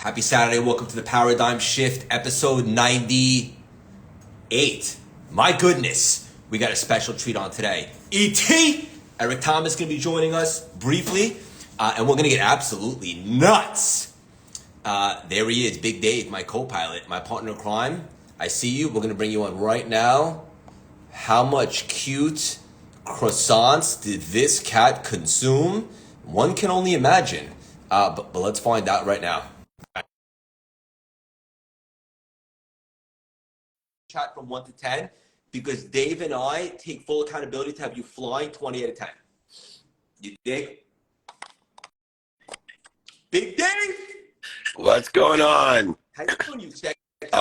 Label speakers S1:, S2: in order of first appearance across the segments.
S1: Happy Saturday. Welcome to the Paradigm Shift, episode 98. My goodness, we got a special treat on today. E.T. Eric Thomas going to be joining us briefly, and we're going to get absolutely nuts. There he is, Big Dave, my co-pilot, my partner in crime. I see you. We're going to bring you on right now. How much cute croissants did this cat consume? One can only imagine. But let's find out right now. Chat from 1 to 10 because Dave and I take full accountability to have you flying 20 out of 10. You dig? Big Dave!
S2: What's going on?
S1: How you doing, you sexy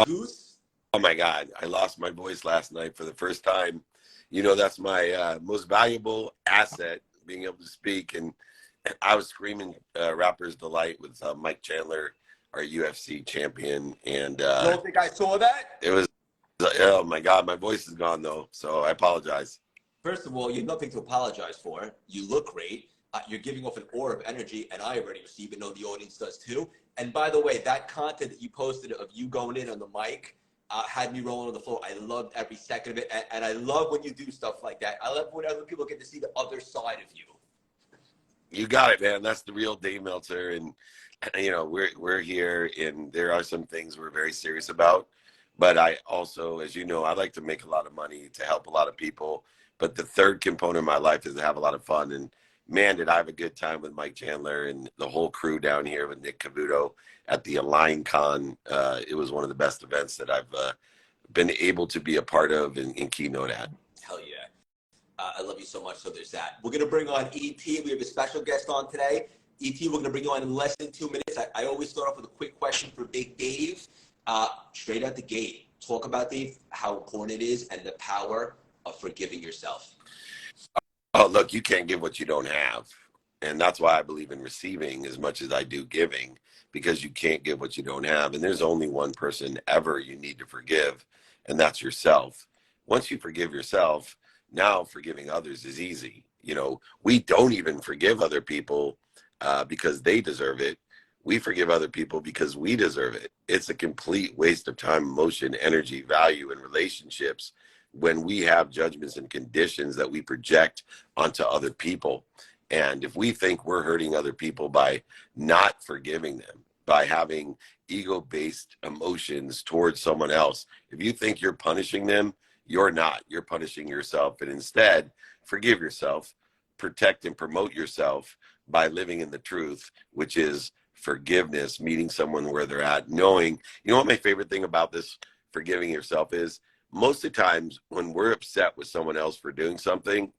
S1: goose?
S2: Oh my God, I lost my voice last night for the first time. You know, that's my most valuable asset, being able to speak. And I was screaming Rapper's Delight with Mike Chandler, our UFC champion. And
S1: You don't think I saw that?
S2: it was, oh my God, my voice is gone though. So I apologize.
S1: First of all, you have nothing to apologize for. You look great. You're giving off an aura of energy, and I already receive it. Know the audience does too. And by the way, that content that you posted of you going in on the mic had me rolling on the floor. I loved every second of it, and I love when you do stuff like that. I love when other people get to see the other side of you.
S2: You got it, man. That's the real Dave Meltzer, and you know we're here, and there are some things we're very serious about. But I also, as you know, I like to make a lot of money to help a lot of people. But the third component of my life is to have a lot of fun. And man, did I have a good time with Mike Chandler and the whole crew down here with Nick Cavuto at the Align Con. It was one of the best events that I've been able to be a part of and keynote at.
S1: Hell yeah. I love you so much. So there's that. We're going to bring on E.T. We have a special guest on today. E.T., we're going to bring you on in less than 2 minutes. I always start off with a quick question for Big Dave. Straight out the gate, talk about, Dave, how important it is and the power of forgiving yourself.
S2: Oh, look, you can't give what you don't have. And that's why I believe in receiving as much as I do giving, because you can't give what you don't have. And there's only one person ever you need to forgive, and that's yourself. Once you forgive yourself, now forgiving others is easy. You know, we don't even forgive other people because they deserve it. We forgive other people because we deserve it. It's a complete waste of time, emotion, energy, value, and relationships when we have judgments and conditions that we project onto other people. And if we think we're hurting other people by not forgiving them, by having ego-based emotions towards someone else, if you think you're punishing them, you're not. You're punishing yourself. And instead, forgive yourself, protect and promote yourself by living in the truth, which is forgiveness, meeting someone where they're at, knowing, you know what my favorite thing about this forgiving yourself is? Most of the times when we're upset with someone else for doing something,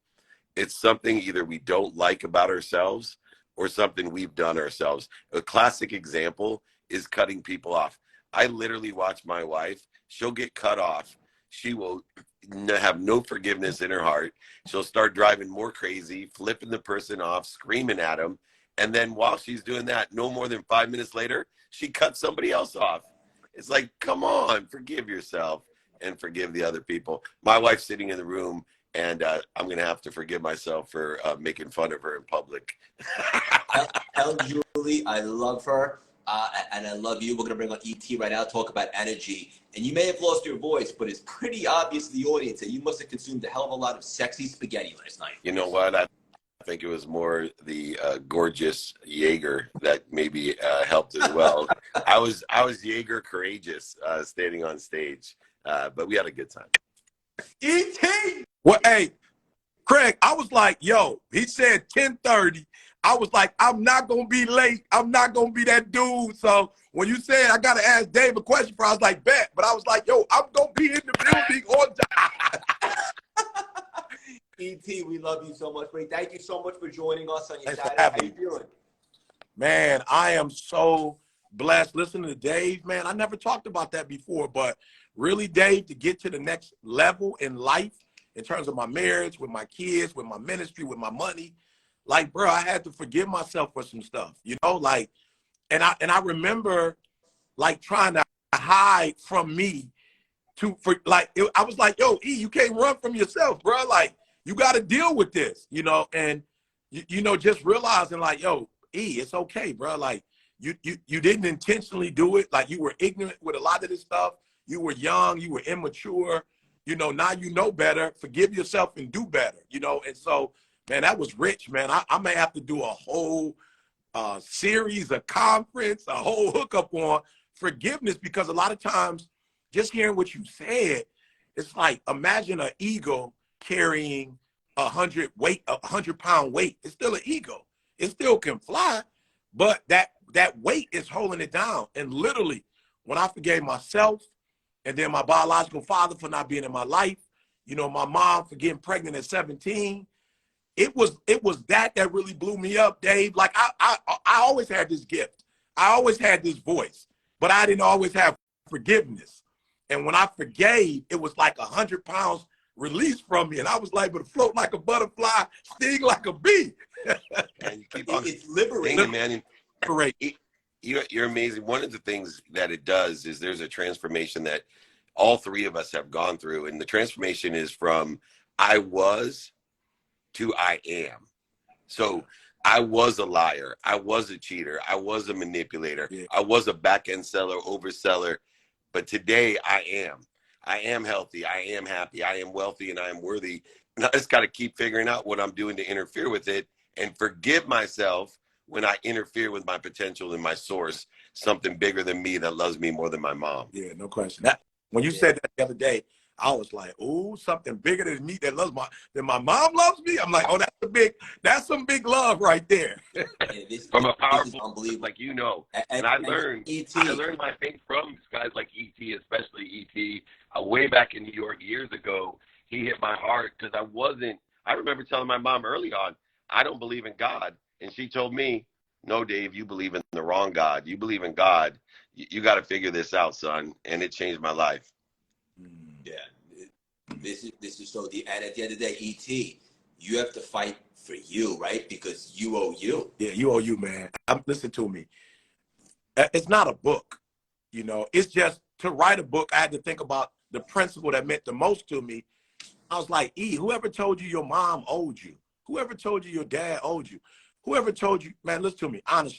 S2: it's something either we don't like about ourselves or something we've done ourselves. A classic example is cutting people off. I literally watch my wife. She'll get cut off. She will have no forgiveness in her heart. She'll start driving more crazy, flipping the person off, screaming at them. And then while she's doing that, no more than 5 minutes later, she cuts somebody else off. It's like, come on, forgive yourself and forgive the other people. My wife's sitting in the room, and I'm going to have to forgive myself for making fun of her in public.
S1: Tell Julie I love her, and I love you. We're going to bring on E.T. right now, talk about energy. And you may have lost your voice, but it's pretty obvious to the audience that you must have consumed a hell of a lot of sexy spaghetti last night.
S2: You know what? I think it was more the gorgeous Jaeger that maybe helped as well. I was Jaeger courageous standing on stage, but we had a good time.
S1: E.T.
S3: Well, hey, Craig, I was like, yo, he said 10:30. I was like, I'm not going to be late. I'm not going to be that dude. So when you said I got to ask Dave a question I was like, bet. But I was like, yo, I'm going to be in the building on time.
S1: E.T., we love you so much, buddy. Thank you so much for joining us on your
S3: Thanks for
S1: Saturday. How
S3: having
S1: you
S3: me.
S1: doing?
S3: Man, I am so blessed listening to Dave, man. I never talked about that before, but really, Dave, to get to the next level in life in terms of my marriage, with my kids, with my ministry, with my money, like, bro, I had to forgive myself for some stuff, you know, like, and I remember like trying to hide from me I was like, yo, E, you can't run from yourself, bro. Like, you got to deal with this, you know, and, you know, just realizing like, yo, E, it's okay, bro. Like, you didn't intentionally do it. Like, you were ignorant with a lot of this stuff. You were young, you were immature. You know, now you know better. Forgive yourself and do better, you know. And so, man, that was rich, man. I may have to do a whole series, a conference, a whole hookup on forgiveness, because a lot of times just hearing what you said, it's like, imagine an eagle carrying a 100-pound weight. It's still an eagle. It still can fly, but that weight is holding it down. And literally, when I forgave myself, and then my biological father for not being in my life, you know, my mom for getting pregnant at 17, it was that really blew me up, Dave. Like, I always had this gift. I always had this voice, but I didn't always have forgiveness. And when I forgave, it was like 100 pounds released from me. And I was like, but float like a butterfly, sting like a bee.
S2: And you keep on
S1: It's liberating,
S2: man. You're amazing. One of the things that it does is there's a transformation that all three of us have gone through. And the transformation is from I was to I am. So I was a liar. I was a cheater. I was a manipulator.
S3: Yeah.
S2: I was a back-end seller, overseller. But today I am. I am healthy. I am happy. I am wealthy, and I am worthy. And I just got to keep figuring out what I'm doing to interfere with it and forgive myself when I interfere with my potential and my source, something bigger than me that loves me more than my mom.
S3: Yeah, no question. When you said that the other day, I was like, "Ooh, something bigger than me that my mom loves me." I'm like, "Oh, that's some big love right there."
S2: From a powerful, unbelievable, like, you know. And I learned my thing from guys like E.T., especially E.T. Way back in New York years ago. He hit my heart because I remember telling my mom early on, I don't believe in God. And she told me, no, Dave, you believe in the wrong God. You believe in God. You got to figure this out, son. And it changed my life.
S1: Yeah. This is so deep. And at the end of the day, E.T., you have to fight for you, right? Because you owe you.
S3: Yeah, you owe you, man. Listen to me. It's not a book, you know. It's just, to write a book, I had to think about the principle that meant the most to me. I was like, whoever told you your mom owed you? Whoever told you your dad owed you? Whoever told you, man, listen to me, honest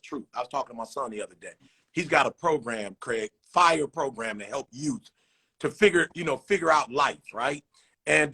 S3: truth. I was talking to my son the other day. He's got a program, Craig, fire program to help youth to figure out life, right? And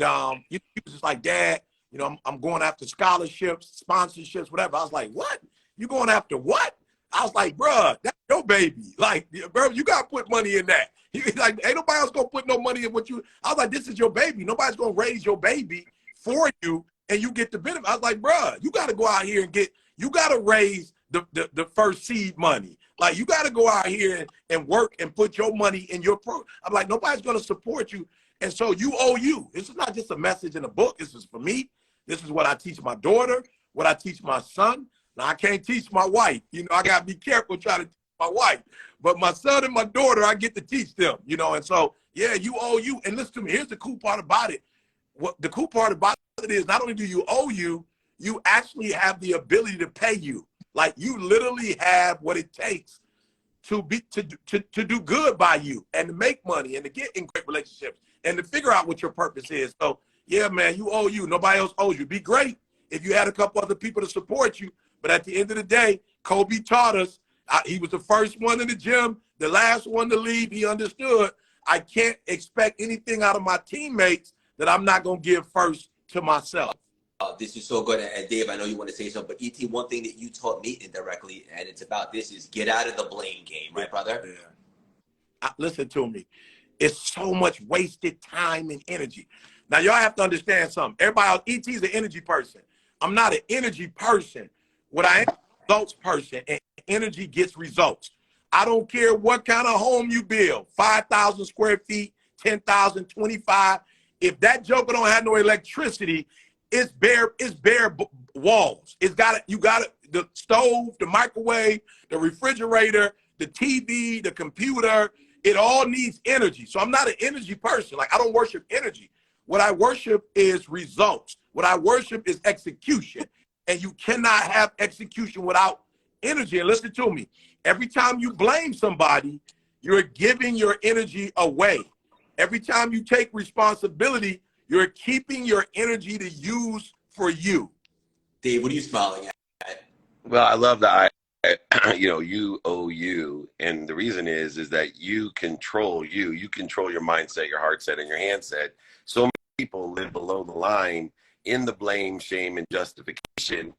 S3: he was just like, Dad, you know, I'm going after scholarships, sponsorships, whatever. I was like, what? You going after what? I was like, bruh, that's your baby. Like, bro, you got to put money in that. He's like, ain't nobody else going to put no money in what you. I was like, this is your baby. Nobody's going to raise your baby for you, and you get the benefit. I was like, bruh, you got to go out here and you got to raise the first seed money. Like, you got to go out here and work and put your money in your pro. I'm like, nobody's going to support you. And so you owe you. This is not just a message in a book. This is for me. This is what I teach my daughter, what I teach my son. Now, I can't teach my wife. You know, I got to be careful trying to teach my wife. But my son and my daughter, I get to teach them, you know. And so, yeah, you owe you. And listen to me. Here's the cool part about it. What the cool part about it is, not only do you owe you, you actually have the ability to pay you. Like, you literally have what it takes to do good by you and to make money and to get in great relationships and to figure out what your purpose is. So, yeah, man, you owe you. Nobody else owes you. Be great if you had a couple other people to support you. But at the end of the day, Kobe taught us. He was the first one in the gym, the last one to leave. He understood I can't expect anything out of my teammates that I'm not going to give first to myself.
S1: This is so good. And Dave, I know you want to say something, but E.T., one thing that you taught me indirectly, and it's about this, is get out of the blame game, right, brother?
S3: Yeah. Listen to me. It's so much wasted time and energy. Now, y'all have to understand something. Everybody else, E.T.'s an energy person. I'm not an energy person. What I am, a results person, and energy gets results. I don't care what kind of home you build, 5,000 square feet, 10,000, 25. If that joker don't have no electricity, it's bare walls. You got it, the stove, the microwave, the refrigerator, the TV, the computer. It all needs energy. So I'm not an energy person. Like, I don't worship energy. What I worship is results. What I worship is execution. And you cannot have execution without energy. And listen to me. Every time you blame somebody, you're giving your energy away. Every time you take responsibility, you're keeping your energy to use for you.
S1: Dave, what are you smiling at?
S2: Well, I love that. you owe you. And the reason is that you control you. You control your mindset, your heart set, and your handset. So many people live below the line in the blame, shame, and justification.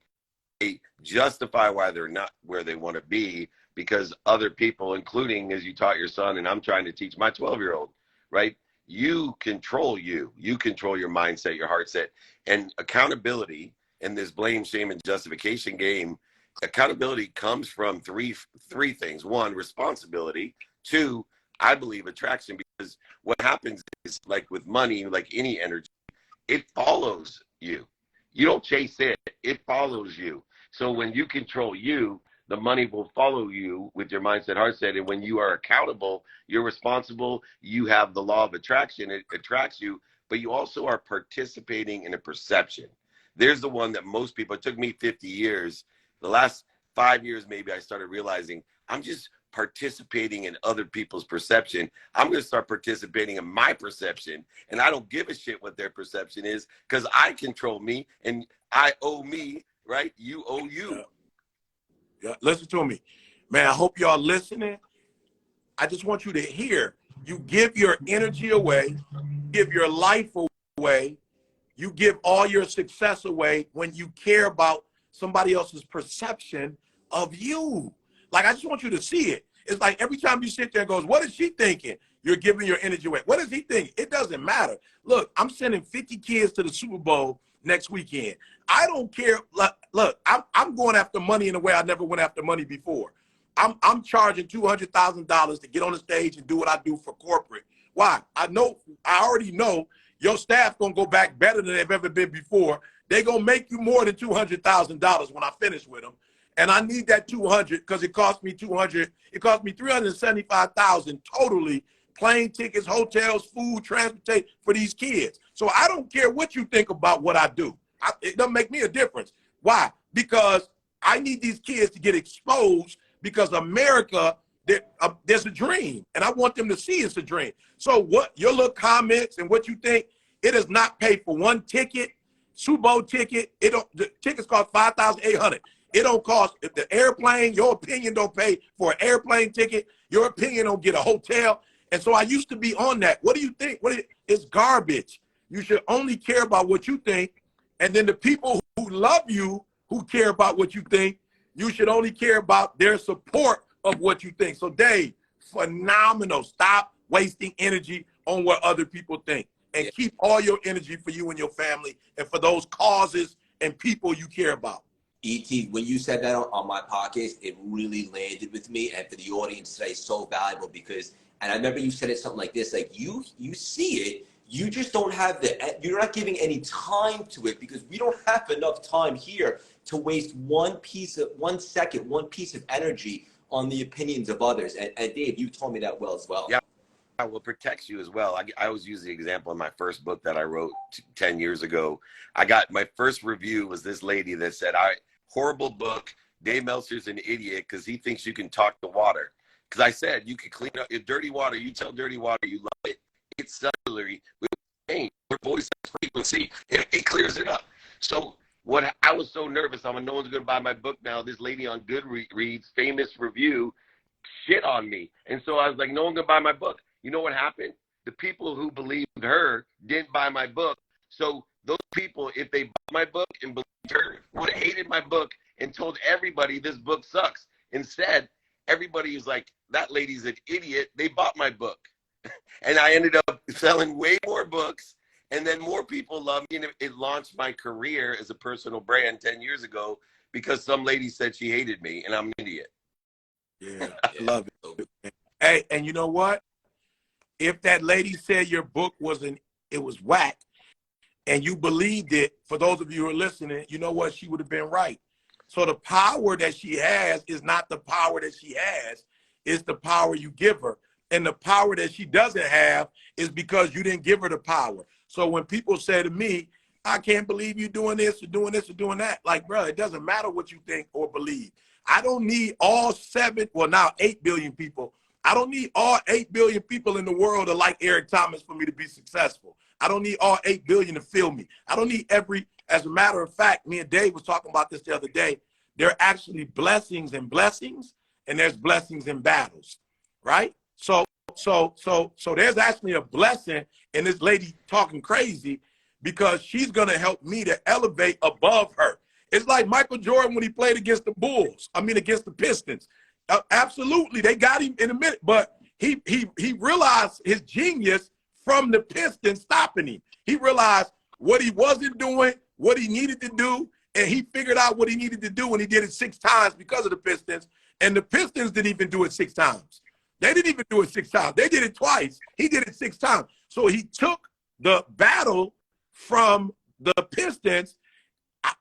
S2: They justify why they're not where they want to be because other people, including as you taught your son, and I'm trying to teach my 12-year-old, right? You control you. You control your mindset, your heart set, and accountability in this blame, shame, and justification game. Accountability comes from three things. One, responsibility. Two, I believe attraction, because what happens is, like with money, like any energy, it follows you. You don't chase it, it follows you. So when you control you, the money will follow you with your mindset, heart set. And when you are accountable, you're responsible, you have the law of attraction, it attracts you, but you also are participating in a perception. There's the one that most people, it took me 50 years. The last 5 years, maybe I started realizing I'm just participating in other people's perception. I'm going to start participating in my perception. And I don't give a shit what their perception is because I control me and I owe me, right? You owe you.
S3: Yeah, listen to me. Man, I hope y'all listening. I just want you to hear. You give your energy away, give your life away, you give all your success away when you care about somebody else's perception of you. Like, I just want you to see it. It's like every time you sit there and goes, what is she thinking? You're giving your energy away. What is he thinking? It doesn't matter. Look, I'm sending 50 kids to the Super Bowl next weekend. I don't care. Look, I'm going after money in a way I never went after money before. I'm charging $200,000 to get on the stage and do what I do for corporate. Why? I already know your staff gonna go back better than they've ever been before. They gonna make you more than $200,000 when I finish with them. And I need that 200 because it cost me 200. It cost me 375,000 totally, plane tickets, hotels, food, transportation for these kids. So I don't care what you think about what I do. It doesn't make me a difference. Why? Because I need these kids to get exposed because America, there's a dream, and I want them to see it's a dream. So what your little comments and what you think, it does not pay for one ticket, Super Bowl ticket. The tickets cost $5,800. It don't cost if the airplane. Your opinion don't pay for an airplane ticket. Your opinion don't get a hotel. And so I used to be on that. What do you think? It's garbage. You should only care about what you think, and then the people who love you, who care about what you think, you should only care about their support of what you think. So Dave, phenomenal. Stop wasting energy on what other people think, and keep all your energy for you and your family and for those causes and people you care about.
S1: E.T., when you said that on my podcast, it really landed with me, and for the audience today, so valuable because, and I remember you said it something like this, like you see it, you just don't have you're not giving any time to it because we don't have enough time here to waste one piece of energy on the opinions of others. And Dave, you told me that well as well.
S2: Yeah. Well, it protects you as well. I always use the example in my first book that I wrote 10 years ago. I got my first review was this lady that said, horrible book. Dave Meltzer's an idiot because he thinks you can talk to water. Because I said, you can clean up your dirty water. You tell dirty water you love it. It's cellularly with pain. Your voice has frequency. It clears it up. So I was so nervous. No one's going to buy my book now. This lady on Goodreads, famous review, shit on me. And so I was like, no one's going to buy my book. You know what happened? The people who believed her didn't buy my book. So those people, if they bought my book and believed her, would have hated my book and told everybody this book sucks. Instead, everybody was like, that lady's an idiot. They bought my book. And I ended up selling way more books. And then more people loved me. And it launched my career as a personal brand 10 years ago because some lady said she hated me and I'm an idiot.
S3: Yeah, I love it. Hey, and you know what? If that lady said your book was whack and you believed it, for those of you who are listening, you know what? She would have been right. So the power that she has is not the power that she has. It's the power you give her. And the power that she doesn't have is because you didn't give her the power. So when people say to me, I can't believe you doing this or doing this or doing that, like, bro, it doesn't matter what you think or believe. I don't need all 8 billion people. I don't need all 8 billion people in the world to like Eric Thomas for me to be successful. I don't need all 8 billion to feel me. I don't need as a matter of fact, me and Dave was talking about this the other day. there are actually blessings and blessings, and there's blessings and battles, right? So there's actually a blessing in this lady talking crazy because she's gonna help me to elevate above her. It's like Michael Jordan when he played against the Bulls. I mean, against the Pistons. Absolutely, they got him in a minute, but he realized his genius from the Pistons stopping him. He realized what he wasn't doing, what he needed to do, and he figured out what he needed to do, and he did it 6 times because of the Pistons. And the Pistons didn't even do it 6 times. They didn't even do it 6 times. They did it twice. He did it 6 times. So he took the battle from the Pistons,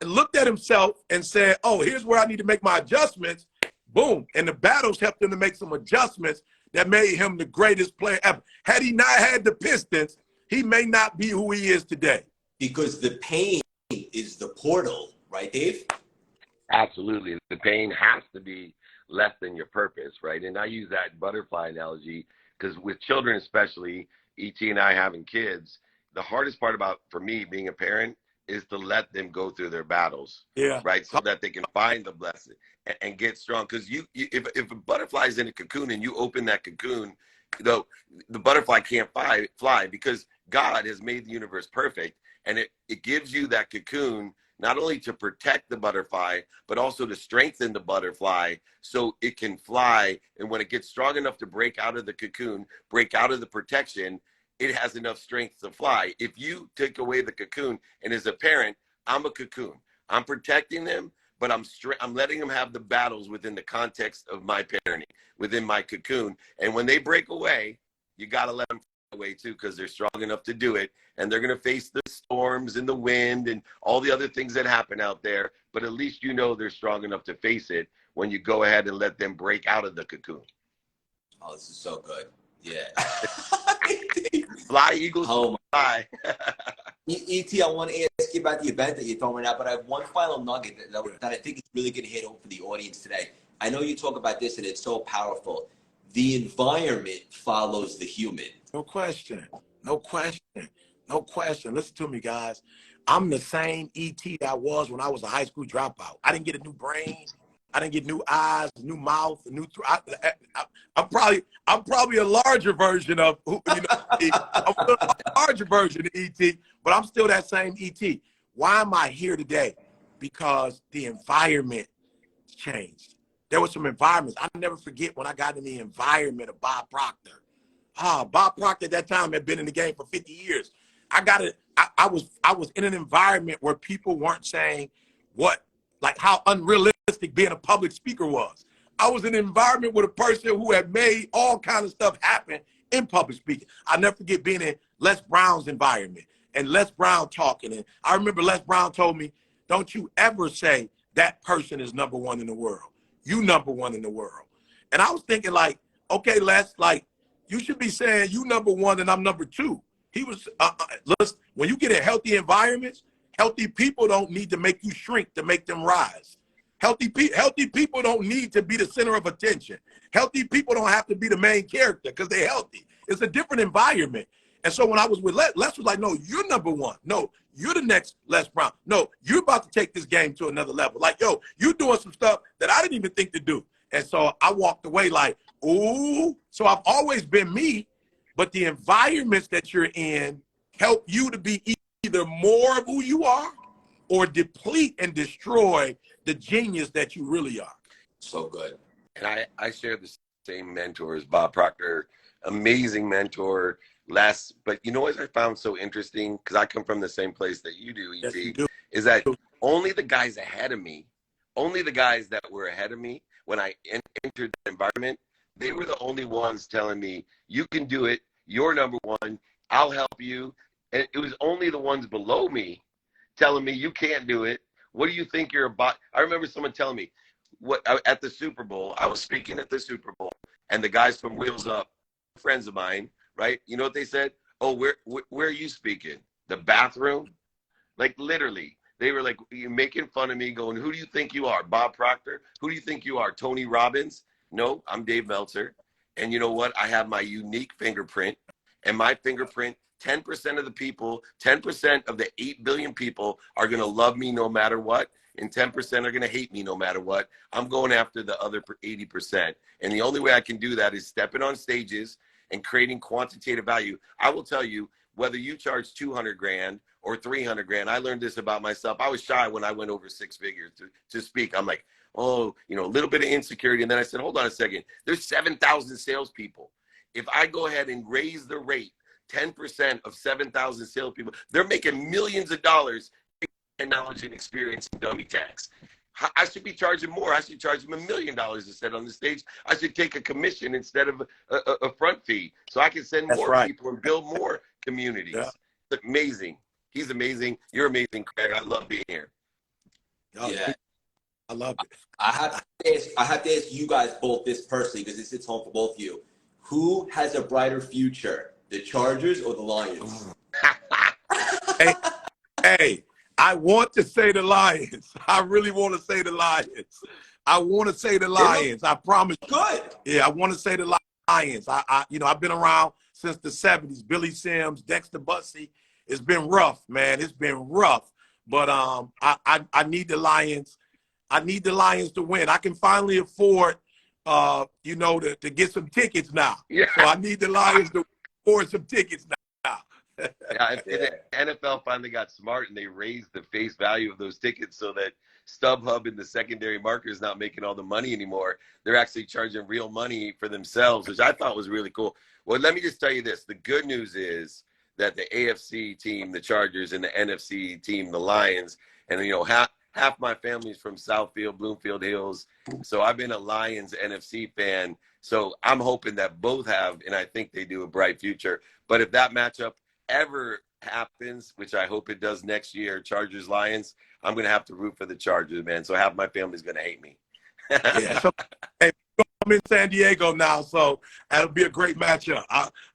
S3: looked at himself and said, oh, here's where I need to make my adjustments. Boom. And the battles helped him to make some adjustments that made him the greatest player ever. Had he not had the Pistons, he may not be who he is today.
S1: Because the pain is the portal, right, Dave?
S2: Absolutely. The pain has to be less than your purpose, right? And I use that butterfly analogy because with children especially, E.T. and I having kids, the hardest part about, for me, being a parent is to let them go through their battles, right? So that they can find the blessing and get strong. Because if a butterfly is in a cocoon and you open that cocoon, the butterfly can't fly because God has made the universe perfect. And it gives you that cocoon not only to protect the butterfly, but also to strengthen the butterfly so it can fly. And when it gets strong enough to break out of the cocoon, break out of the protection, it has enough strength to fly. If you take away the cocoon, and as a parent, I'm a cocoon. I'm protecting them, but I'm letting them have the battles within the context of my parenting, within my cocoon. And when they break away, you got to let them fly away too, because they're strong enough to do it. And they're going to face the storms and the wind and all the other things that happen out there. But at least you know they're strong enough to face it when you go ahead and let them break out of the cocoon.
S1: Oh, this is so good. Yeah.
S2: Fly, Eagles, fly.
S1: E.T., I want to ask you about the event that you're throwing out, but I have one final nugget that I think is really going to hit home for the audience today. I know you talk about this, and it's so powerful. The environment follows the human.
S3: No question. No question. No question. Listen to me, guys. I'm the same E.T. that I was when I was a high school dropout. I didn't get a new brain. I didn't get new eyes, new mouth, new throat. I'm probably a larger version of I'm a larger version of E.T., but I'm still that same E.T. Why am I here today? Because the environment changed. There were some environments. I'll never forget when I got in the environment of Bob Proctor. Bob Proctor at that time had been in the game for 50 years. I was in an environment where people weren't saying how unrealistic being a public speaker was. I was in an environment with a person who had made all kinds of stuff happen in public speaking. I'll never forget being in Les Brown's environment and Les Brown talking. And I remember Les Brown told me, don't you ever say that person is number one in the world. You number one in the world. And I was thinking like, okay, Les, like, you should be saying you number one and I'm number two. He was, listen, when you get in healthy environments, healthy people don't need to make you shrink to make them rise. Healthy people don't need to be the center of attention. Healthy people don't have to be the main character because they're healthy. It's a different environment. And so when I was with Les was like, no, you're number one. No, you're the next Les Brown. No, you're about to take this game to another level. Like, yo, you're doing some stuff that I didn't even think to do. And so I walked away like, ooh. So I've always been me, but the environments that you're in help you to be either more of who you are or deplete and destroy the genius that you really are.
S1: So good.
S2: And I share the same mentor as Bob Proctor, amazing mentor, Les. But you know what I found so interesting, because I come from the same place that you do, E.T.,
S3: Yes, you do.
S2: is that only the guys ahead of me, only the guys that were ahead of me when I entered the environment, they were the only ones telling me, you can do it, you're number one, I'll help you. And it was only the ones below me telling me, you can't do it. What do you think you're about? I remember someone telling me at the Super Bowl, I was speaking at the Super Bowl, and the guys from Wheels Up, friends of mine, right? You know what they said? Oh, where are you speaking? The bathroom? Like literally, they were like making fun of me going, who do you think you are? Bob Proctor? Who do you think you are? Tony Robbins? No, I'm Dave Meltzer. And you know what? I have my unique fingerprint, and my fingerprint, 10% of the people, 10% of the 8 billion people are going to love me no matter what. and 10% are going to hate me no matter what. I'm going after the other 80%. And the only way I can do that is stepping on stages and creating quantitative value. I will tell you, whether you charge 200 grand or 300 grand, I learned this about myself. I was shy when I went over 6 figures to speak. I'm like, oh, a little bit of insecurity. And then I said, hold on a second. There's 7,000 salespeople. If I go ahead and raise the rate 10% of 7,000 salespeople, they're making millions of dollars in knowledge and experience in dummy tax. I should be charging more. I should charge them $1 million instead on the stage. I should take a commission instead of a front fee, so I can send more people and build more communities. Yeah. It's amazing. He's amazing. You're amazing, Craig. I love being here.
S3: Oh, yeah. I love it.
S1: I have to ask you guys both this personally, because this hits home for both of you. Who has a brighter future, the Chargers or the Lions?
S3: Hey, I want to say the Lions. I really want to say the Lions. I want to say the Lions. I promise.
S1: Good.
S3: Yeah, I want to say the Lions. I've been around since the 70s. Billy Sims, Dexter Bussey. It's been rough, man. It's been rough. But I need the Lions. I need the Lions to win. I can finally afford, to get some tickets now. Yeah. So I need the Lions to afford some tickets now.
S2: Yeah, the NFL finally got smart and they raised the face value of those tickets so that StubHub and the secondary market is not making all the money anymore. They're actually charging real money for themselves, which I thought was really cool. Well, let me just tell you this. The good news is that the AFC team, the Chargers, and the NFC team, the Lions, and half my family's from Southfield, Bloomfield Hills. So I've been a Lions NFC fan. So I'm hoping that both have, and I think they do, a bright future. But if that matchup ever happens, which I hope it does next year, Chargers Lions, I'm gonna have to root for the Chargers, man. So half my family's gonna hate me.
S3: Yeah. So, hey, I'm in San Diego now, so that'll be a great matchup.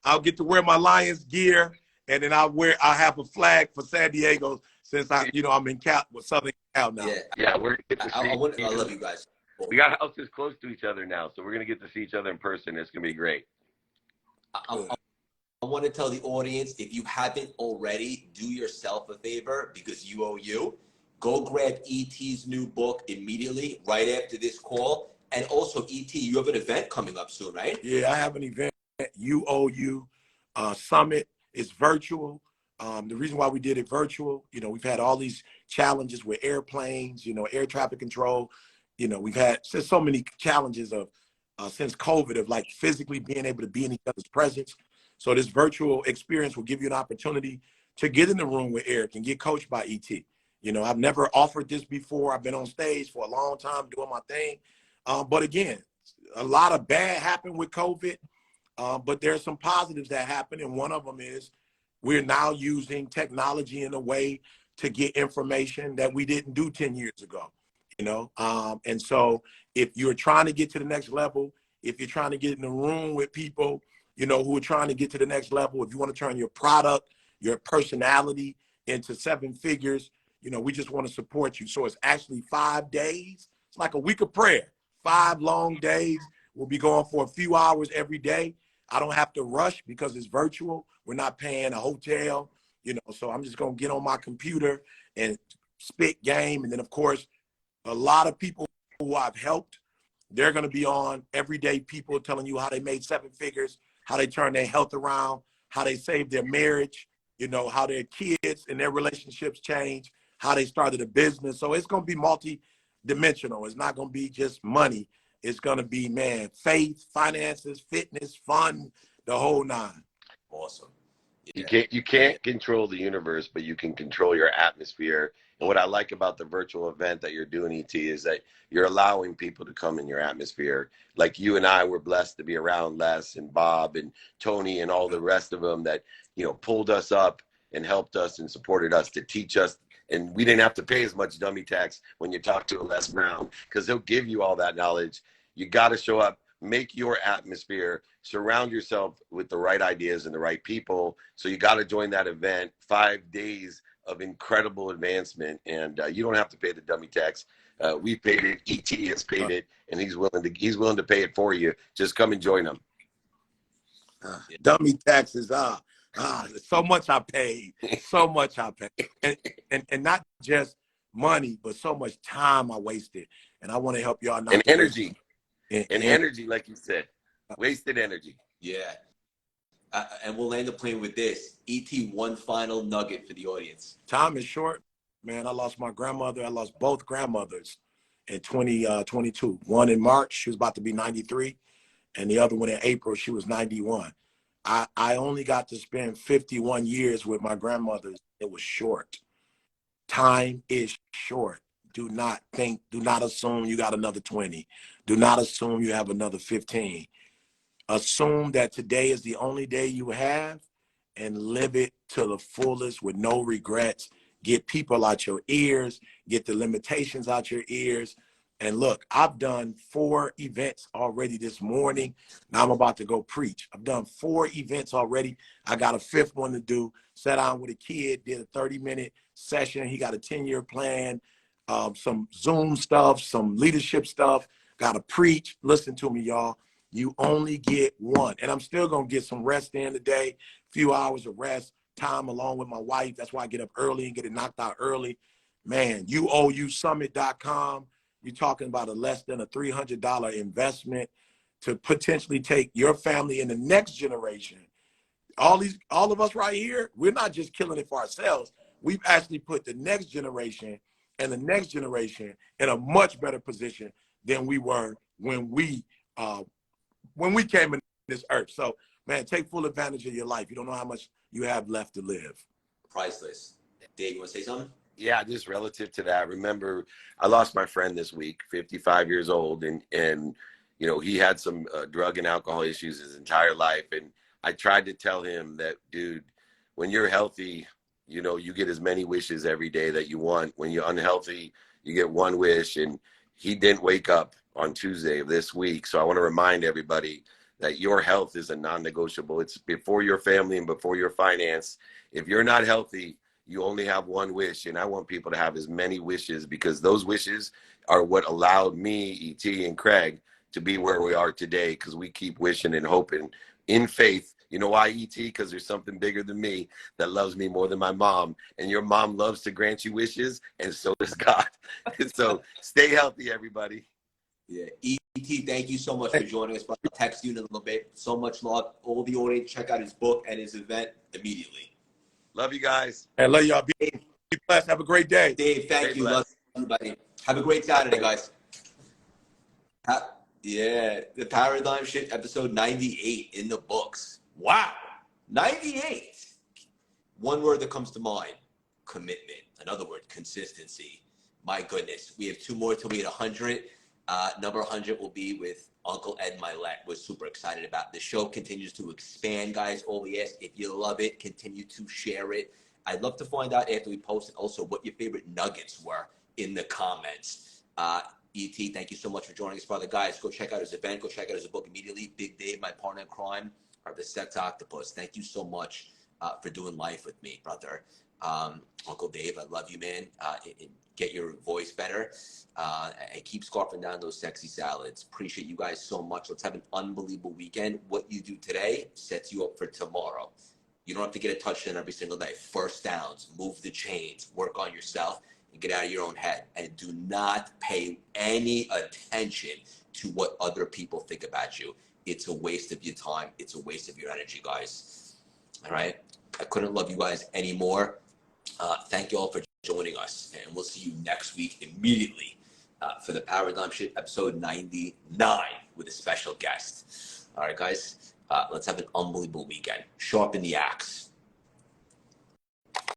S3: I'll get to wear my Lions gear, and then I'll have a flag for San Diego since I'm in Southern Cal now.
S1: Yeah.
S2: We're gonna get to see.
S1: I love you guys.
S2: We got houses close to each other now, so we're gonna get to see each other in person. It's gonna be great.
S1: I want to tell the audience, if you haven't already, do yourself a favor, because you owe you. Go grab ET's new book immediately, right after this call. And also, ET, you have an event coming up soon, right?
S3: Yeah, I have an event, UOU Summit. It's virtual. The reason why we did it virtual, we've had all these challenges with airplanes, air traffic control. We've had so many challenges since COVID of like physically being able to be in each other's presence. So this virtual experience will give you an opportunity to get in the room with Eric and get coached by ET. I've never offered this before. I've been on stage for a long time doing my thing. But again, a lot of bad happened with COVID, but there's some positives that happen. And one of them is we're now using technology in a way to get information that we didn't do 10 years ago, And so if you're trying to get to the next level, if you're trying to get in the room with people, who are trying to get to the next level, if you want to turn your product, your personality into 7 figures, we just want to support you. So it's actually 5 days. It's like a week of prayer, 5 long days. We'll be going for a few hours every day. I don't have to rush because it's virtual. We're not paying a hotel, so I'm just going to get on my computer and spit game. And then, of course, a lot of people who I've helped, they're going to be on everyday people telling you how they made 7 figures, how they turned their health around, how they saved their marriage, how their kids and their relationships changed, how they started a business. So it's going to be multi-dimensional. It's not going to be just money. It's going to be, faith, finances, fitness, fun, the whole 9.
S1: Awesome.
S2: Yeah. You can't control the universe, but you can control your atmosphere. And what I like about the virtual event that you're doing, ET, is that you're allowing people to come in your atmosphere. Like you and I were blessed to be around Les and Bob and Tony and all the rest of them that, pulled us up and helped us and supported us to teach us. And we didn't have to pay as much dummy tax when you talk to a Les Brown, because he'll give you all that knowledge. You got to show up, make your atmosphere, surround yourself with the right ideas and the right people. So you got to join that event. 5 days of incredible advancement, and you don't have to pay the dummy tax. We paid it. ET has paid it, and he's willing to pay it for you. Just come and join him.
S3: Dummy taxes. So much I paid. So much I paid, and not just money, but so much time I wasted. And I want to help y'all
S2: And
S3: not to waste
S2: energy.
S3: and,
S2: And
S3: and
S2: energy, like you said. Wasted energy.
S1: Yeah. And we'll end the plane with this. ET, one final nugget for the audience.
S3: time is short. Man, I lost my grandmother. I lost both grandmothers in 2022. One in March, she was about to be 93, and the other one in April, she was 91. I only got to spend 51 years with my grandmothers. It was short. Time is short. Do not think, do not assume you got another 20. Do not assume you have another 15. Assume that today is the only day you have and live it to the fullest with no regrets. Get people out your ears, get the limitations out your ears. And look, I've done 4 events already this morning. Now I'm about to go preach. I've done 4 events already. I got a 5th one to do. Sat down with a kid, did a 30-minute session. He got a 10-year plan, some Zoom stuff, some leadership stuff. Got to preach. Listen to me, y'all. You only get one. And I'm still going to get some rest in today, few hours of rest, time along with my wife. That's why I get up early and get it knocked out early. Man, youousummit.com. You're talking about a less than a $300 investment to potentially take your family in the next generation. All of us right here, we're not just killing it for ourselves. We've actually put the next generation and the next generation in a much better position than we were when we came in this earth. So, man, take full advantage of your life. You don't know how much you have left to live.
S1: Priceless. Dave, you want to say something?
S2: Yeah, just relative to that. Remember, I lost my friend this week, 55 years old, and you know, he had some drug and alcohol issues his entire life. And I tried to tell him that, dude, when you're healthy, you know, you get as many wishes every day that you want. When you're unhealthy, you get one wish. And he didn't wake up on Tuesday of this week. So I want to remind everybody that your health is a non-negotiable. It's before your family and before your finance. If you're not healthy, you only have one wish. And I want people to have as many wishes, because those wishes are what allowed me, E.T. and Craig, to be where we are today, because we keep wishing and hoping in faith. You know why, E.T.? Because there's something bigger than me that loves me more than my mom. And your mom loves to grant you wishes, and so does God. So stay healthy, everybody.
S1: Yeah. ET, thank you so much for joining us. I'll text you in a little bit. So much love. All the audience, check out his book and his event immediately.
S2: Love you guys.
S3: I love y'all. Be blessed. Have a great day.
S1: Dave, thank you. Love everybody. Have a great Saturday, guys. Yeah, the Paradigm Shift episode 98 in the books. Wow. 98. One word that comes to mind: commitment. Another word: consistency. My goodness. We have 2 more till we hit 100. Number 100 will be with Uncle Ed Milet. We're super excited about the show. Continues to expand, guys. All we ask, if you love it, continue to share it. I'd love to find out after we post it also what your favorite nuggets were in the comments. ET, thank you so much for joining us, brother. Guys, go check out his event. Go check out his book immediately. Big Dave, my partner in crime, or the Sex Octopus. Thank you so much for doing life with me, brother. Uncle Dave, I love you, man. Get your voice better. And keep scarfing down those sexy salads. Appreciate you guys so much. Let's have an unbelievable weekend. What you do today sets you up for tomorrow. You don't have to get a touchdown every single day. First downs, move the chains, work on yourself, and get out of your own head. And do not pay any attention to what other people think about you. It's a waste of your time. It's a waste of your energy, guys. All right? I couldn't love you guys anymore. Thank you all for joining us. And we'll see you next week immediately for the Paradigm Shift episode 99 with a special guest. All right, guys. Let's have an unbelievable weekend. Sharpen the axe.